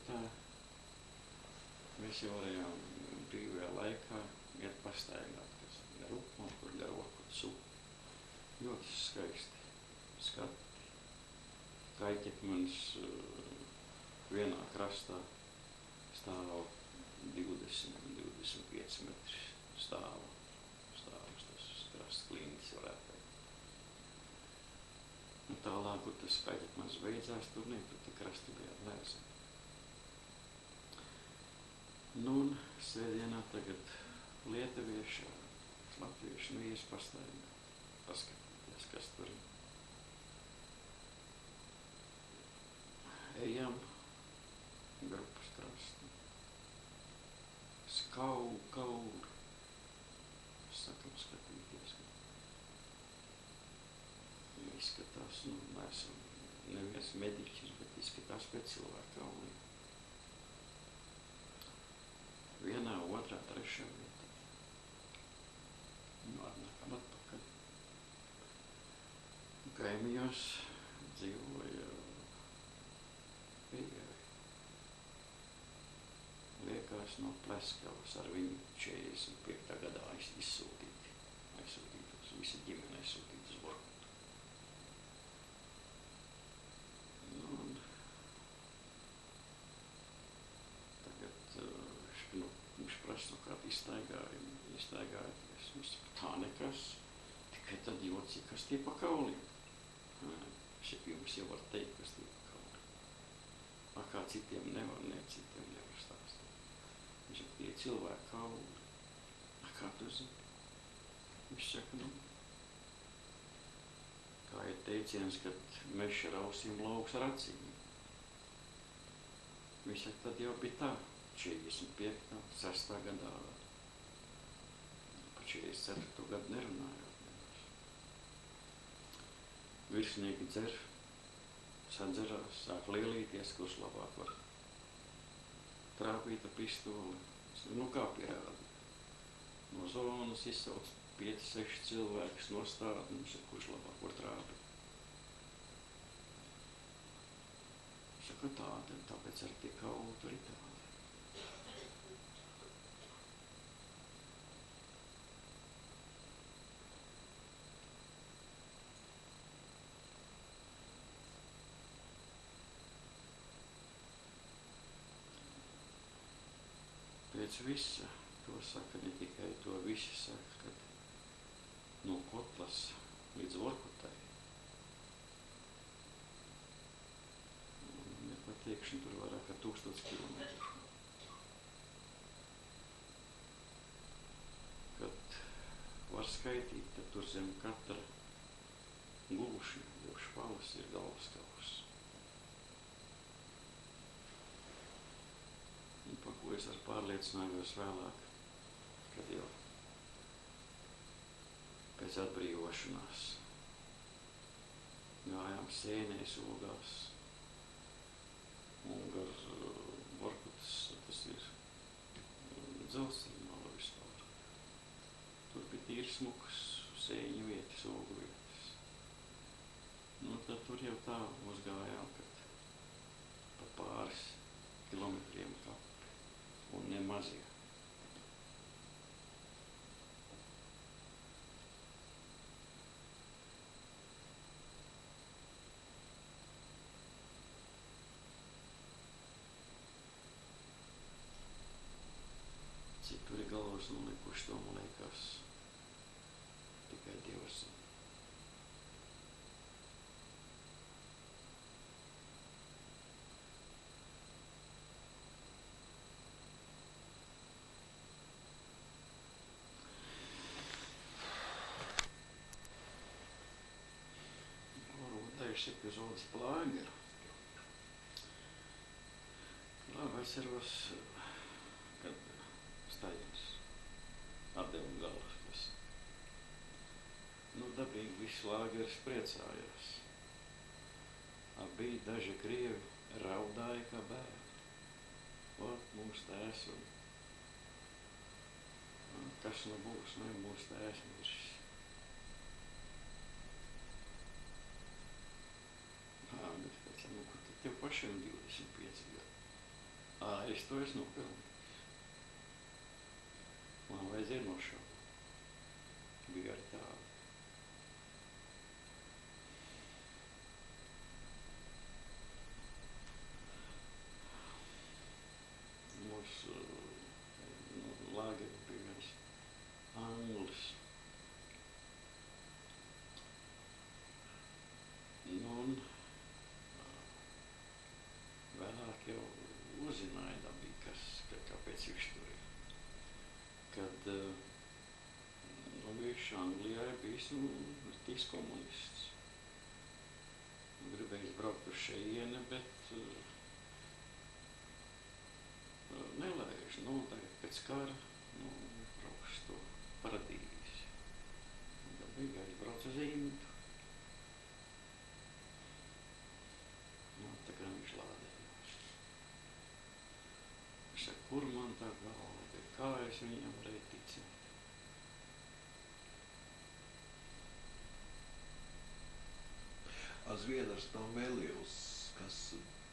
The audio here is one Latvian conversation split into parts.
tā mēs jau varējām brīvajā laikā iet pastaigāt, kas gar upām, kur gar Vorkutas upi. Ļoti skaisti skati. Kaļķekmenis vienā krastā stāv 20-25 metri stāvs tas krasts klintis, varētu teikt. Un tālāk, kur tas kaļķekmenis beidzās, tur tie krasti bija atlēzami. Nu, un svētdienā tagad lietuvieši, latvieši ies pastaigāt, paskatīties, kas tur ir. Ejam grupas krastu. Kauri. Sakam skatīties, ka izskatās, neesam neviens mediķis, bet izskatās pēc cilvēku kauliem. Vienā, otrā, trešā vietā. Atnākam atpakaļ. Kaimiņos dzīvoja Krievi. Liekas no Pleskavas ar viņu 45. gadā aizsūtīti uz visi ģimeni aizsūtīti uz Vorkutu. Nu, un tagad viņš prasa, kādu izstaigājaties. Mēs tā nekas, tikai tad jocīgi, kas tie pa kauliem. Jums jau var teikt, kas tie pa kauliem. Kā citiem nevar stāstīt. Viņš saka, tie cilvēki kauli. Kā tu zini? Viņš saka, kā ir teiciens, kad mežs ar ausīm, lauks ar acīm. Viņš saka, tad jau bija tā, 45. 6. gadā. Pa 44. gadu nerunājot. Virsnieki dzer, sadzerās, sāk lielīties, kurš labāk var trāpīt ar pistoli. Kā pierādi? No zonas izsauc 5-6 cilvēkus nostādnes, kurš labāk var trāpīt. Saka, tāpēc ar tie kauli tur ir tādi. Pēc visa, to saka ne tikai to, visi saka, kad no Kotlas līdz Vorkutai. Nepateikšana tur vairāk kā 1000 kilometru. Kad var skaitīt, tad tur zem katra gulšņa, jo špalas ir galvaskauss. Par ko es pārliecinājos vēlāk, kad jau pēc atbrīvošanās gājām sēnēs ogās un gar Vorkutas, tas ir dzelzceļa mala vispār. Tur bija tīri smukas sēņu vietas, ogu vietas. Nu, tad tur jau tā uzgājām, kad pa pāris kilometriem kapi. Un ne mazie. Cik tur ir galvas nolikuši, to man liekas tikai Dievs. Dažs epizodes pa lāgeru. Atceros, kad stājās atdevu galvas, kas dabīgi visu lāgeris priecājās. Bija daži krievi, raudāja kā bērni. Ot, mūsu tēs un kas nu būs, mūsu tēs mirsis. Bet pēc tam, kur tad tev pašiem 25 gadi. Es to esmu nopelnījis. Man vajadzēja nošaut. Bija arī tāda. Mūsu lāgeri bija viens anglis. Un vēlāk jau uzzināja dabīgi, kāpēc viņš tur ir. Kad viņš Anglijā ir bijis tīks komunists. Gribējis braukt uz šeieni, bet nelaiž. Tagad pēc kara braukš to paradīzi. Dabīgi aizbrauc uz Indu. Tā kā viņš lādējās. Viņš saka, kur man tā galva, bet kā es viņam varēju ticēt? Zviedrs Tamvelius, kas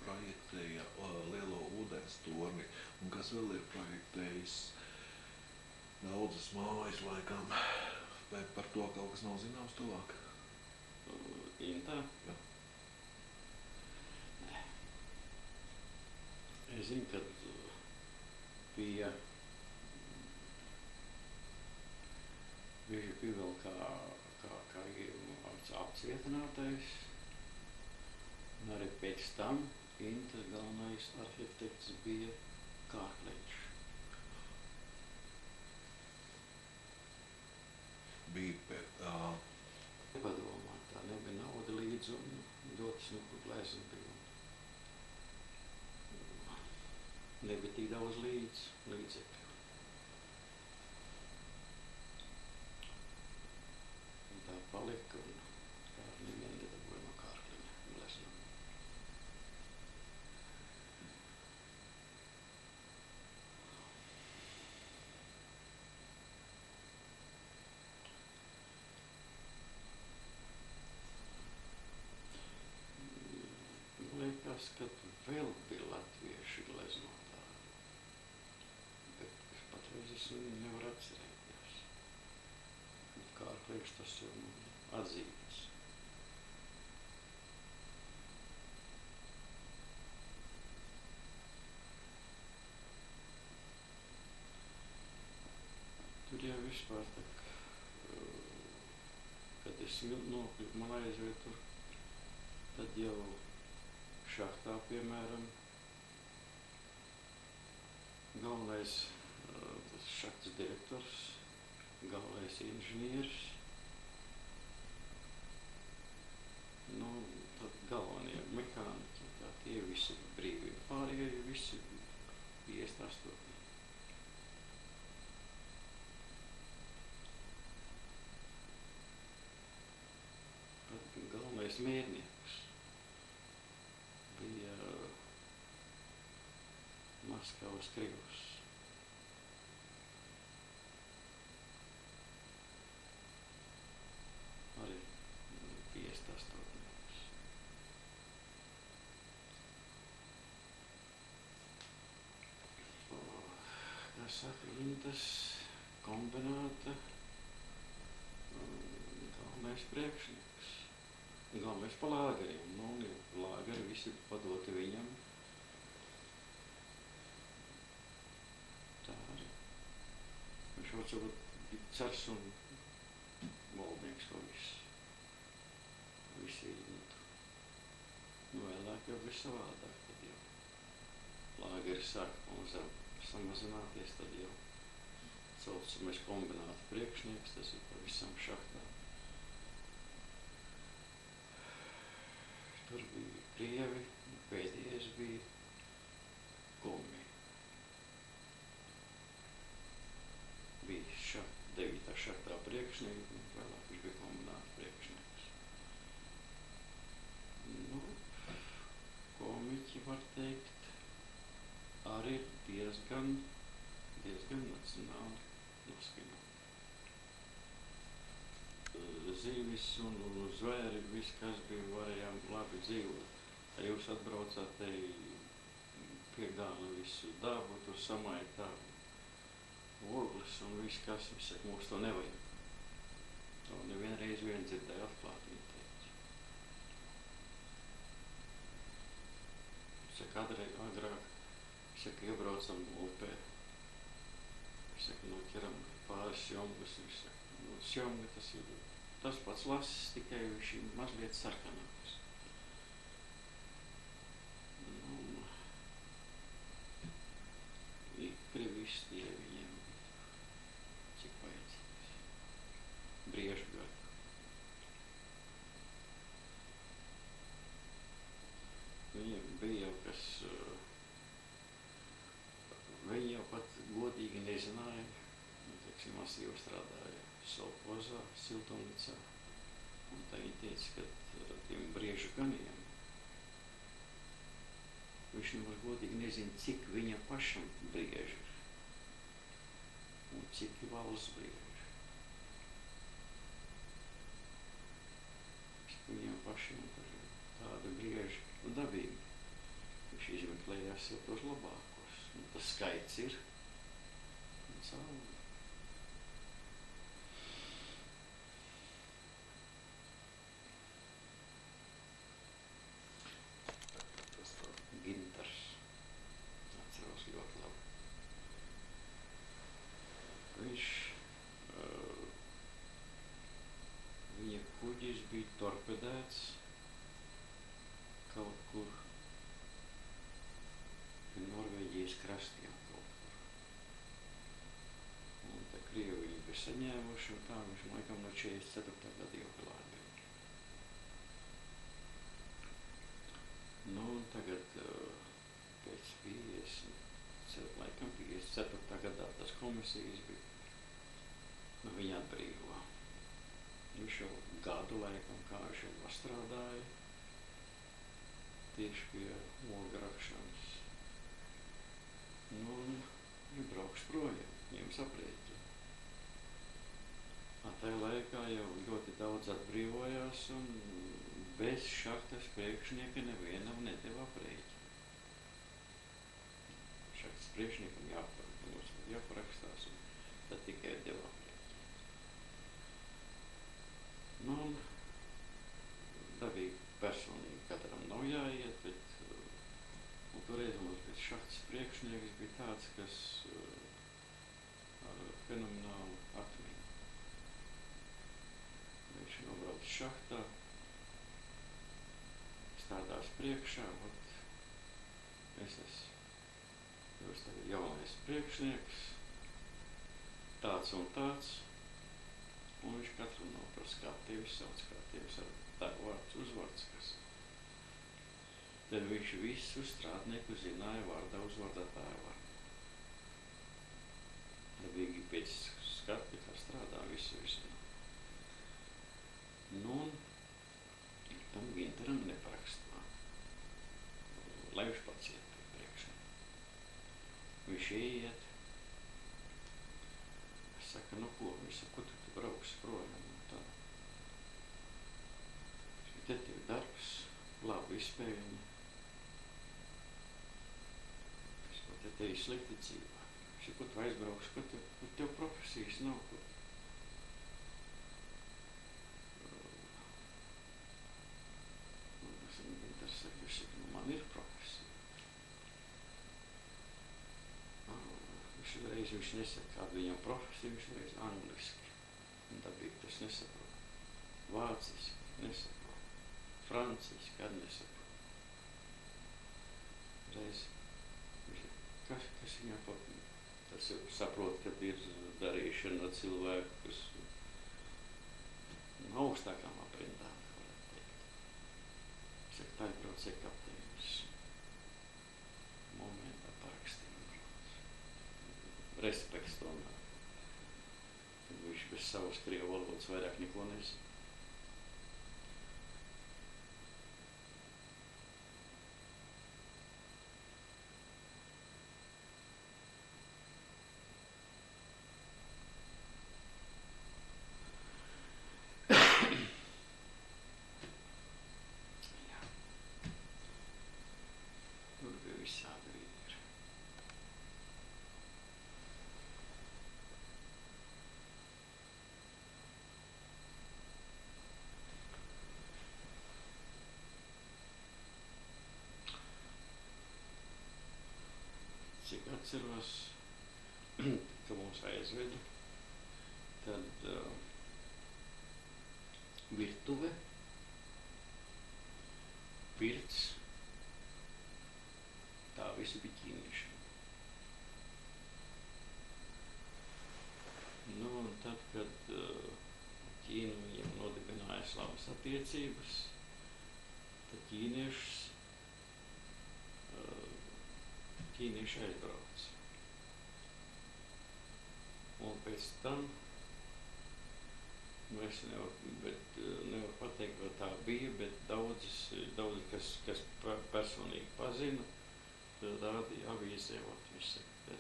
projektēja lielo ūdens torni un kas vēl ir projektējis daudzas mājas laikam. Vai par to kaut kas nav zināms tuvāk? Intā? Jā. Es zinu, kad bija vēl kā apcietinātais, un arī pēc tam Intas galvenais arhitekts bija Kārkliņš. Bija Padomā, tā nebija nauda līdz un dotas glezna bija. Nebija tik daudz līdzekļu. Un tā palika, un Kārkliņa nedabūja no Kārkliņa gleznām. Liekas, ka vēl bija latvieši gleznotāji, bet patreiz es nevaru atcerēties. Kārkliņš tas jau atzīts. Tur jau vispār tā, kad es nokļuvu, man aizvēju tur, tad jau šahtā, piemēram, galvenais šahtas direktors, galvenais inženieris, tad galvenie mehāniķi, tie visi brīvi, pārējie visi 58. Pat galvenais mērnieks bija Maskavas Krivs. Arī 58. Kā saka, Intas kombināta galvenais priekšnieks. Galvenais pa lāgeriem. Lāgeri visi padoti viņam. Tā arī. Viņš varbūt cers un valdnieks to visu. Visi īņotu. Vēlāk jau bija savādāk, tad jau lāgeri sāka pamazām samazināties, tad jau saucamies kombināta priekšnieks, tas ir pavisam šahtā. Tur bija krievi, pēdējais bija komi. Bija 9. šahtā priekšnieks, un vēlāk viņš bija kombināta priekšnieks. Komiķi, var teikt, arī diezgan nacionāli noskaņot. Zīvis un zvēri, viss, kas bija, varējām labi dzīvot. Ja jūs atbraucāt te piegāna visu dabu, tur samaitā ogles un viss, kas viņš saka, mums to nevajag. To nevienreiz vien dzirdēju atklāt viņa teica. Viņš saka, agrāk, saka, iebraucam upē. Viņš saka, noķeram pāris šjomgas, viņš saka, šjomga tas ir tas pats lasis, tikai viņš ir mazliet sarkanāks. Ikri viss tie viņiem cik vajadzīgs. Briežu gadu. Viņiem bija jau kas, viņi jau pat godīgi nezināja, teiksim, masīvi strādāja Solkozā, Siltumnicā, un tā viņi teica, ka tiem briežu ganiem viņš nemaz godīgi nezina, cik viņa pašam brieži ir un cik ir valsts brieži. Viņiem pašiem tāda brieži dabīgi. Viņš izmeklējās jau tos labākos. Un tas skaits ir un cauri. Gintars. Atceros ļoti labi. Viņš, viņa kuģis bija torpedēts kaut kur pie Norvēģijas krastiem kaut kur. Un tā Krievi viņu bija saņēmuši, un tā viņš laikam no 44. gada jau klāt bija. Nu, un tagad pēc 54. gadā tas komisijas bija, nu, viņa atbrīvo. Viņš jau gadu laikam, kā viņš jau strādāja, tieši pie ogu rakšanas. Nu, un viņi brauks projām, viņiem saprēķina. Tajā laikā jau ļoti daudz atbrīvojās, un bez šahtas priekšnieka nevienam nedeva aprēķinu. Šahtas priekšniekam jāparakstās, un tad tikai deva aprēķinu. Nu, un dabīgi personīgi katram nav jāiet, bet un toreiz mums bija šahtas priekšnieks bija tāds, kas ar fenomenālu atmiņu. Viņš nobrauc šahtā, stādās priekšā, es esmu jūs tagad jaunais priekšnieks, tāds un tāds, un viņš katru nav par skatīvis, sauc skatīvis ar tā vārds uzvārds, kas. Tad viņš visu strādnieku zināja vārdā uzvārdā tā vārdā. Dabīgi pēc skati, kā strādā, visu zināja. Nu, un tam Gintaram neparakstā, lai viņš pats iet pie priekšā. Viņš ieiet, es saka, nu ko, viņš saka, ko tu brauksi projām un tā. Te tev darbs, labi izspējami. Es ko te tevi slikti dzīvā. Viņš saka, ko tu aizbrauksi, ko tev profesijas nav, ko. Man ir profesija. Viņš nesaka, kāda viņam profesija, viņš reiz angliski. Un dabīgi tas nesaprot. Vāciski nesaprot. Franciski kad nesaprot. Reiz viņš kas viņam patīk. Tas jau saprot, kad ir darīšana ar cilvēku, kas augstākām aprindām, varētu teikt. Saka, tā ir braucēja kapteinis. Momentā parakstīja brauc. Respekts tomēr. Viņš bez savas krievu valodas vairāk neko nezina. Jā. Tur bija visādi vīri. cik atceros, ka mūs aizveda, tad virtuve, pirts, tā visi bija ķīnieši. Nu, un tad, kad Ķīna viņiem nodibināja labas attiecības, tad ķīnieši aizbrauca. Un pēc tam, nu es nevaru pateikt, vai tā bija, bet daudzi kas personīgi pazina, rādīja avīzē, viņš saka,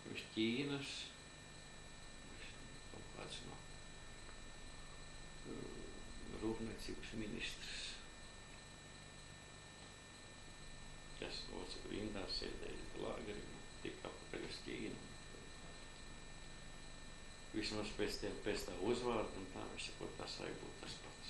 viņš Ķīnas, kaut kāds no rūpniecības ministrs, kas rindā sēdēja lāgeri, tika apakaļ uz Ķīnu. Vismaz pēc tā uzvārda, un tā viņš saka, tas arī būtu tas pats.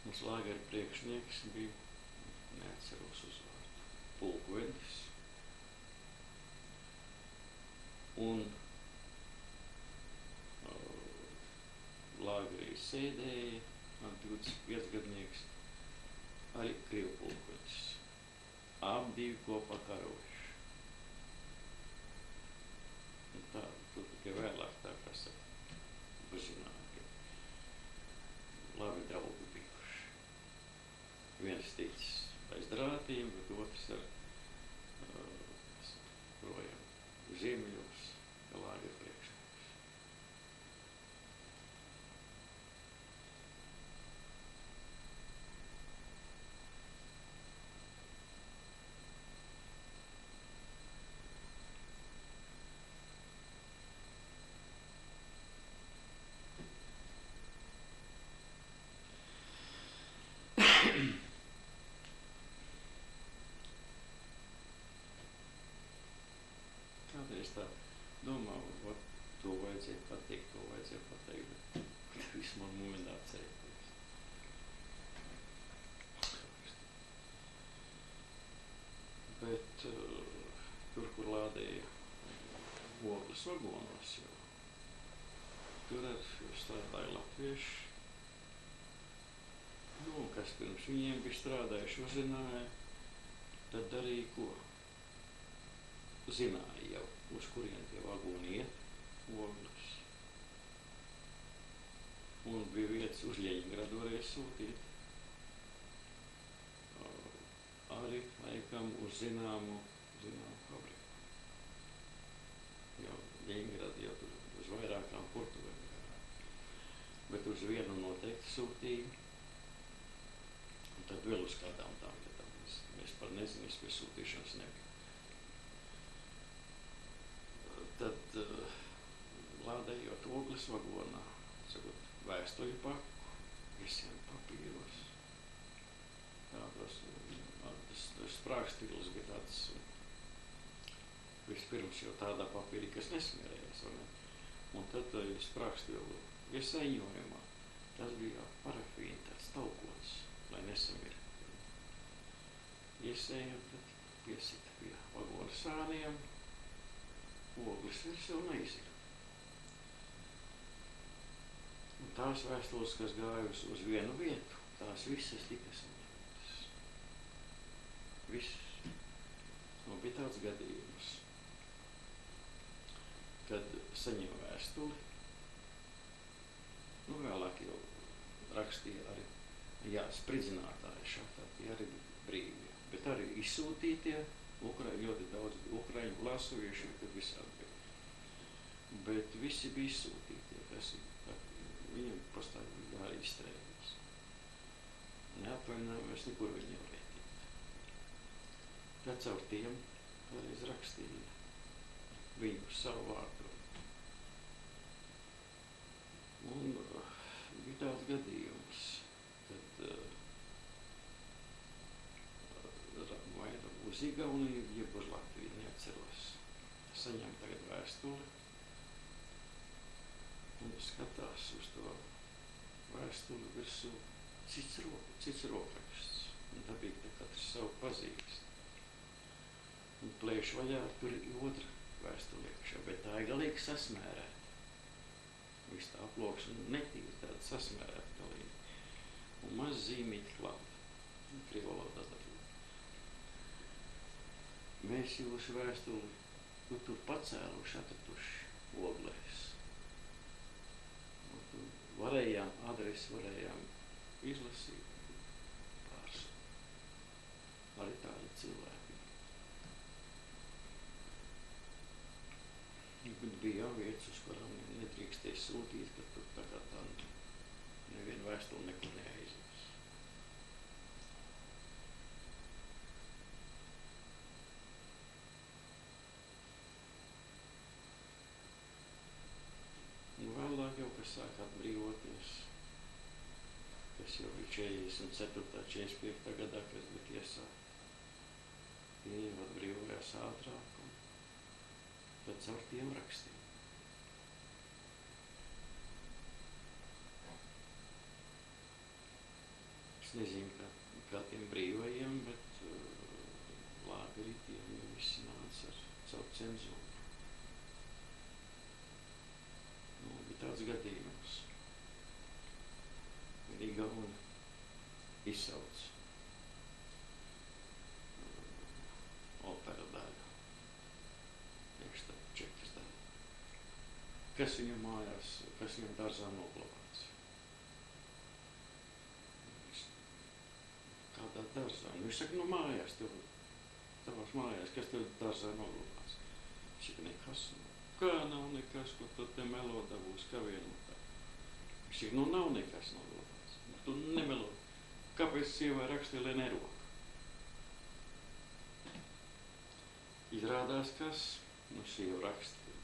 Mums lāgera priekšnieks bija, neatceros uzvārdu, pulkvedis. Un lāgerī sēdēja, 25-gadnieks, arī krievu pulkvedis. Abi kopā karojuši. Un tā, tur tikai vēlāk tā, kā saka, uzzināja, ka labi draugi bijuši. Viens ticis aiz drātiem, bet otrs ar projām ziemeļos, ka lāgera priekšnieks. Kādreiz tā domā, to vajadzēja pateikt, bet viss man momentā atcerēties. Bet tur, kur lādēja ogles vagonos, jo tur strādāja latvieši, nu, kas pirms viņiem bija strādājuši, uzzināja, tad darīja ko? Zināja jau, uz kurien tie vagoni iet, ogles. Un bija vietas uz Ļeņingradu varēja sūtīt. Arī, laikam, uz zināmu fabriku. Jo Ļeņingradu jau tur uz vairākām portuvēm garāk. Bet uz vienu noteikti sūtīja. Un tad vēl uz kādām tām vietām. Es par nezinu, es pie sūtīšanas nebiju. Tad lādējot ogles vagonā, vēstuļu paku, visiem papīros. Tas sprākstils bija tāds, vispirms jau tādā papīrī, kas nesmierējās, vai ne? Un tad sprākstilu iesaņojumā, tas bija parafīna, tāds taukots, lai nesamir. Iesējam, tad piesita pie vagona sāniem, ogles virs jau neizir. Un tās vēstules, kas gāja uz vienu vietu, tās visas tika saņemtas. Viss. Un bija tāds gadījums, kad saņem vēstuli, nu vēlāk jau rakstīja arī, spridzinātāji šādi, tie arī brīvi, bet arī izsūtītie, ļoti daudz ukraiņu lasovieši, kad visādi bija. Bet visi bija izsūtītie, viņiem pastāvīgi bija arī izstrēļas. Neapvainājāmies, nekur viņi nevarēja tikt. Tad caur tiem kādreiz rakstīja viņu savu vārdu. Un bija tāds gadījums, kad uz Igauniju, jeb uz Latviju, neatceros. Saņem tagad vēstuli un skatās uz to vēstuli virsū cits rokraksts. Un dabīgi te katrs savu pazīst. Un plēš vaļā, tur ir otra vēstuli iekšā, bet tā ir galīgi sasmērēta. Viss tā aploksne netīra, tāda sasmērēta galīgi. Un maz zīmīti klāt. Krievu valodā dabīgi. Mēs jūsu vēstuli tur pacēluši, atratuši oglēs. Varējām, adresi varējām izlasīt pārsvarā. Arī tādi cilvēki. Bet bija jau vietas, uz kurām nedrīkstēja sūtīt, ka tur tā kā tā neviena vēstuli neko neaizlas. Un vēlāk jau, kas sāk atbrīvoties, kas jau ir 44. 45. gadā, kas bija tiesāti, tie jau atbrīvojās ātrāk un tad caur tiem rakstiem. Es nezinu, kā tiem brīvajiem, bet lāgeri tiem visi nāca caur cenzūru. Bija tāds gadījums. Igauni izsauc opera daļu. Čekas daļu. Kas viņam mājās, kas viņam dārzā noglabāts. Kādā dārzā? Viņš saka, nu mājās, tavās mājās, kas tev dārzā noglabāts? Viņš saka, nekas. Kā nav nekas, ko tu te melo dabūs, kā vienotā? Viņš saka, nu nav nekas noglabāts. Tu nemelo. Kāpēc sievai rakstīja, lai nerok? Izrādās, kas? Nu, sieva rakstīja.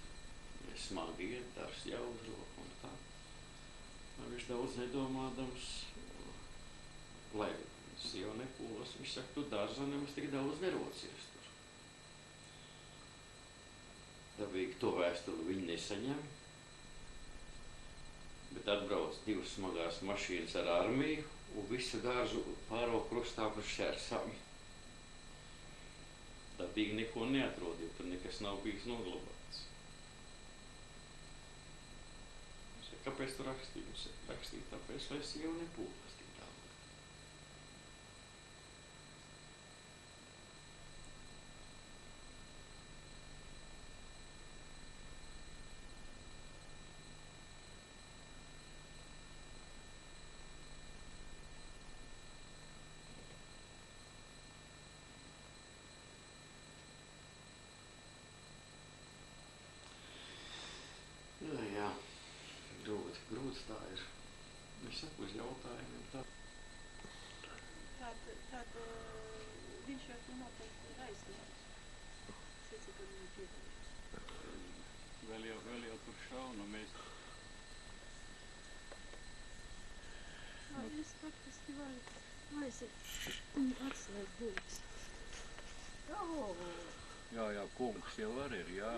Smagi iet, dārs jau uz roku un tā. Viņš daudz nedomādams, lai sieva nepūlas. Viņš saka, tu dārzā nemaz tik daudz nerocies tur. Dabīgi to vēstuli viņi nesaņem, bet atbrauc 2 smagās mašīnas ar armiju un visu dārzu pāro krustā pa šķērsām. Dabīgi neko neatrod, jo tur nekas nav bijis noglabāts. Viņš saka, kāpēc tu rakstīji? Rakstīji tāpēc, lai sieva nepūlas tik daudz. Jā, grūti tā ir. Es saku uz jautājumiem tā. Tad viņš jau tu noteikti ir aizgājis. Seci, ka viņu piedalījis. Vēl jau tur šaunu mēs. Es praktiski varu atslēgt durvis. Jā, kungs jau var ir, jā.